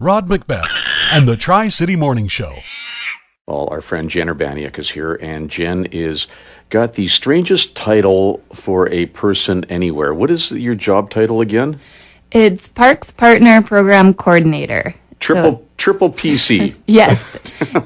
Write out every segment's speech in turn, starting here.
Rod MacBeth and the Tri-City Morning Show. Well, our friend Jenn Urbaniuk is here, and Jenn is got the strangest title for a person anywhere. What is your job title again? It's Parks Partner Program Coordinator. Triple PC. Yes,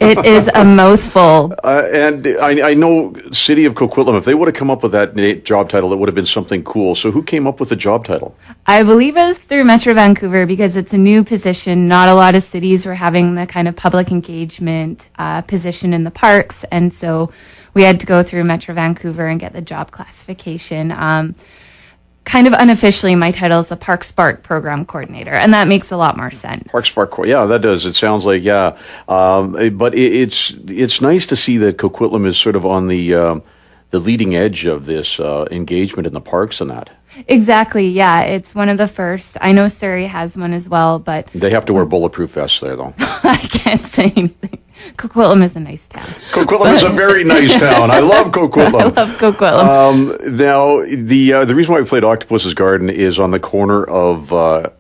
it is a mouthful. And I know City of Coquitlam, if they would have come up with that job title, it would have been something cool. So who came up with the job title? I believe it was through Metro Vancouver because it's a new position. Not a lot of cities were having the kind of public engagement position in the parks. And so we had to go through Metro Vancouver and get the job classification. Kind of unofficially, my title is the Park Spark Program Coordinator, and that makes a lot more sense. Park Spark, yeah, that does. It sounds like, yeah. But it's nice to see that Coquitlam is sort of on the leading edge of this engagement in the parks and that. Exactly, yeah. It's one of the first. I know Surrey has one as well, but... They have to wear bulletproof vests there, though. I can't say anything. Coquitlam is a nice town. Coquitlam is a very nice town. I love Coquitlam. I love Coquitlam. Now, the reason why we played Octopus's Garden is on the corner of, Pipeline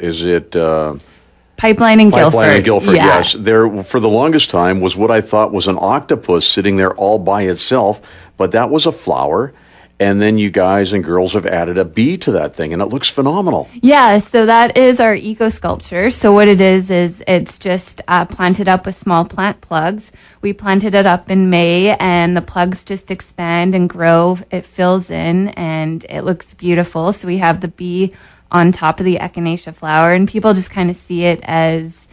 and Guildford. Pipeline and Guildford, yeah. Yes. There, for the longest time, was what I thought was an octopus sitting there all by itself, but that was a flower. And then you guys and girls have added a bee to that thing, and it looks phenomenal. Yeah, so that is our eco sculpture. So what it is it's just planted up with small plant plugs. We planted it up in May, and the plugs just expand and grow. It fills in, and it looks beautiful. So we have the bee on top of the echinacea flower, and people just kind of see it as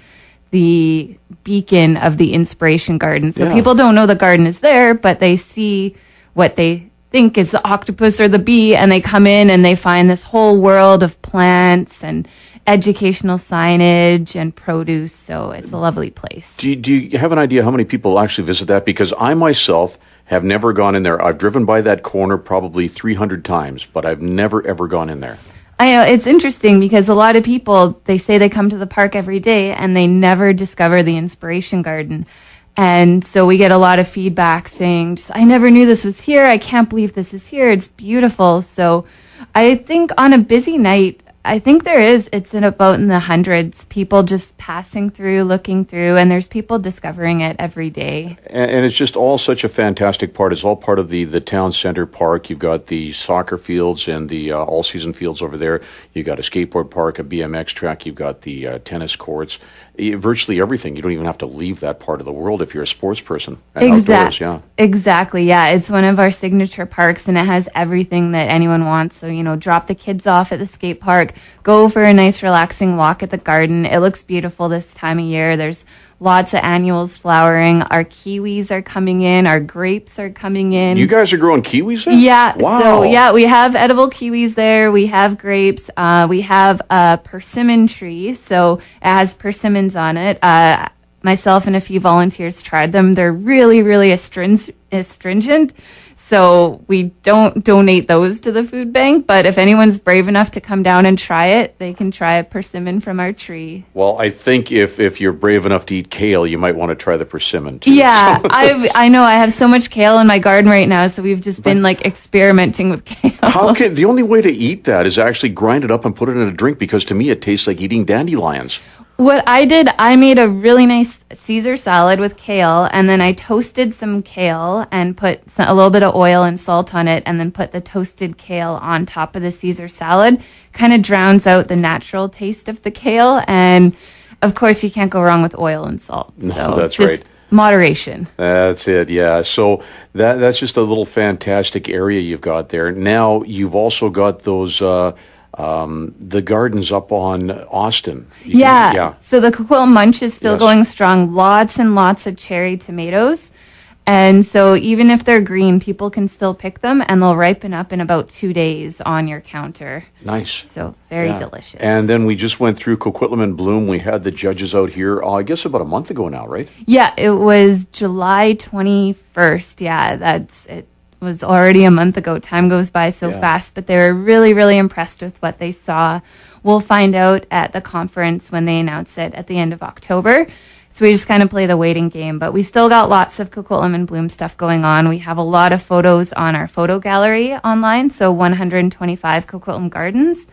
the beacon of the inspiration garden. So people don't know the garden is there, but they see what they think is the octopus or the bee, and they come in and they find this whole world of plants and educational signage and produce. So it's a lovely place. Do you have an idea how many people actually visit that? Because I myself have never gone in there. I've driven by that corner probably 300 times, but I've never, ever gone in there. I know, it's interesting because a lot of people, they say they come to the park every day and they never discover the inspiration garden. And so we get a lot of feedback saying, I never knew this was here. I can't believe this is here. It's beautiful. So I think on a busy night, I think it's about in the hundreds, people just passing through, looking through, and there's people discovering it every day. And it's just all such a fantastic part. It's all part of the town center park. You've got the soccer fields and the all-season fields over there. You've got a skateboard park, a BMX track. You've got the tennis courts. Virtually everything. You don't even have to leave that part of the world if you're a sports person. Outdoors, yeah. Exactly, yeah. It's one of our signature parks, and it has everything that anyone wants. So, drop the kids off at the skate park, go for a nice relaxing walk at the garden. It looks beautiful this time of year. There's lots of annuals flowering. Our kiwis are coming in. Our grapes are coming in. You guys are growing kiwis there? Yeah. Wow. So, we have edible kiwis there. We have grapes. We have a persimmon tree. So it has persimmons on it. Myself and a few volunteers tried them. They're really, really astringent. So we don't donate those to the food bank, but if anyone's brave enough to come down and try it, they can try a persimmon from our tree. Well, I think if you're brave enough to eat kale, you might want to try the persimmon too. Yeah, I know. I have so much kale in my garden right now, so we've just been experimenting with kale. The only way to eat that is actually grind it up and put it in a drink, because to me it tastes like eating dandelions. What I did, I made a really nice Caesar salad with kale, and then I toasted some kale and put a little bit of oil and salt on it, and then put the toasted kale on top of the Caesar salad. Kind of drowns out the natural taste of the kale, and of course you can't go wrong with oil and salt. No, so that's just right. Moderation. That's it, yeah. So that's just a little fantastic area you've got there. Now you've also got those... the gardens up on Austin. So the Coquitlam Munch is still going strong. Lots and lots of cherry tomatoes. And so even if they're green, people can still pick them, and they'll ripen up in about 2 days on your counter. Nice. So very delicious. And then we just went through Coquitlam in bloom. We had the judges out here, I guess about a month ago now, right? Yeah, it was July 21st. Yeah, it was already a month ago. Time goes by so fast, but they were really, really impressed with what they saw. We'll find out at the conference when they announce it at the end of October. So we just kind of play the waiting game, but we still got lots of Coquitlam and bloom stuff going on. We have a lot of photos on our photo gallery online, so 125 Coquitlam Gardens.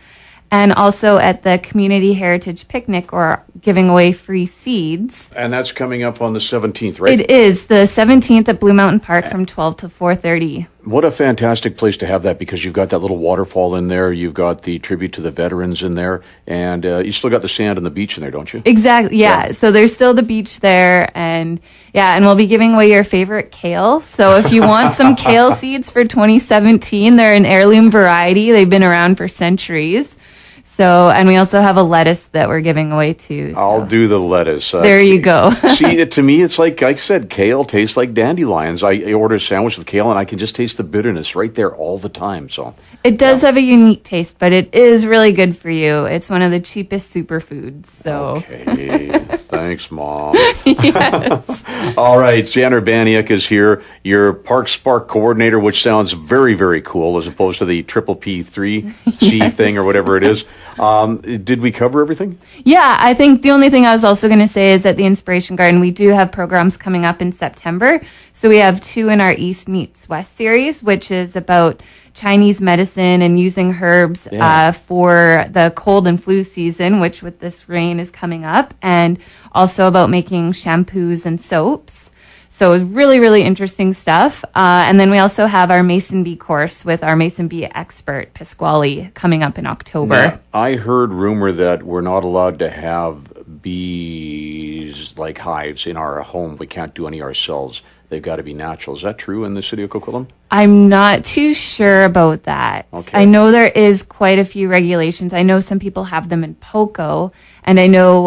And also at the Community Heritage Picnic, we're giving away free seeds. And that's coming up on the 17th, right? It is the 17th at Blue Mountain Park from 12 to 4:30. What a fantastic place to have that, because you've got that little waterfall in there, you've got the tribute to the veterans in there, and you still got the sand and the beach in there, don't you? Exactly, yeah. So there's still the beach there, and we'll be giving away your favorite kale. So if you want some kale seeds for 2017, they're an heirloom variety. They've been around for centuries. So, and we also have a lettuce that we're giving away too. So. I'll do the lettuce. There you go. See, to me, it's like I said, kale tastes like dandelions. I order a sandwich with kale, and I can just taste the bitterness right there all the time. So it does have a unique taste, but it is really good for you. It's one of the cheapest superfoods. So okay, thanks, Mom. Yes. All right, Jenn Urbaniuk is here, your Park Spark coordinator, which sounds very, very cool, as opposed to the triple P3C thing or whatever it is. Did we cover everything? Yeah, I think the only thing I was also going to say is that the Inspiration Garden, we do have programs coming up in September. So we have 2 in our East Meets West series, which is about Chinese medicine and using herbs for the cold and flu season, which with this rain is coming up, and also about making shampoos and soaps. So really, really interesting stuff. And then we also have our Mason bee course with our Mason bee expert, Pasquale, coming up in October. Now, I heard rumor that we're not allowed to have bees like hives in our home. We can't do any ourselves. They've got to be natural. Is that true in the city of Coquitlam? I'm not too sure about that. Okay. I know there is quite a few regulations. I know some people have them in Poco, and I know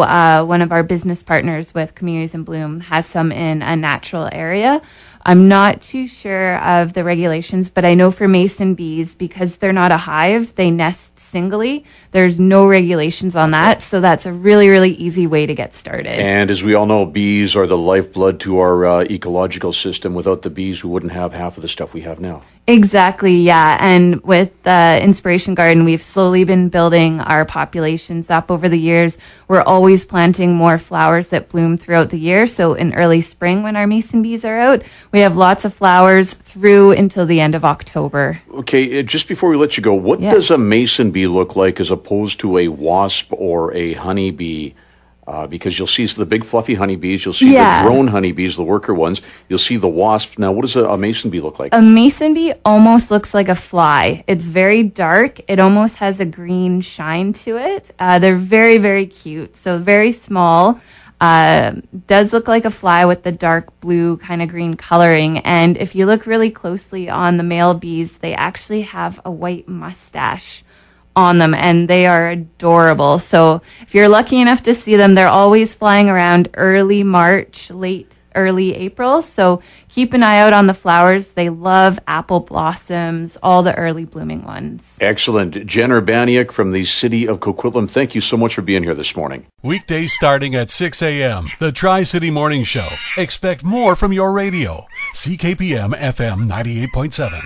one of our business partners with Communities in Bloom has some in a natural area. I'm not too sure of the regulations, but I know for mason bees, because they're not a hive, they nest singly. There's no regulations on that, so that's a really, really easy way to get started. And as we all know, bees are the lifeblood to our ecological system. Without the bees, we wouldn't have half of the stuff we have now. Exactly, yeah. And with the Inspiration Garden, we've slowly been building our populations up over the years. We're always planting more flowers that bloom throughout the year. So in early spring, when our mason bees are out, we have lots of flowers through until the end of October. Okay, just before we let you go, what does a mason bee look like as opposed to a wasp or a honeybee? Because you'll see the big fluffy honeybees, you'll see the drone honeybees, the worker ones, you'll see the wasp. Now, what does a mason bee look like? A mason bee almost looks like a fly. It's very dark. It almost has a green shine to it. They're very, very cute. So very small. Does look like a fly with the dark blue kind of green coloring. And if you look really closely on the male bees, they actually have a white mustache on them, and they are adorable. So if you're lucky enough to see them, they're always flying around early March, early April. So keep an eye out on the flowers. They love apple blossoms, all the early blooming ones. Excellent. Jenn Urbaniuk from the City of Coquitlam, thank you so much for being here this morning. Weekdays starting at 6 a.m., the Tri-City Morning Show. Expect more from your radio. CKPM FM 98.7.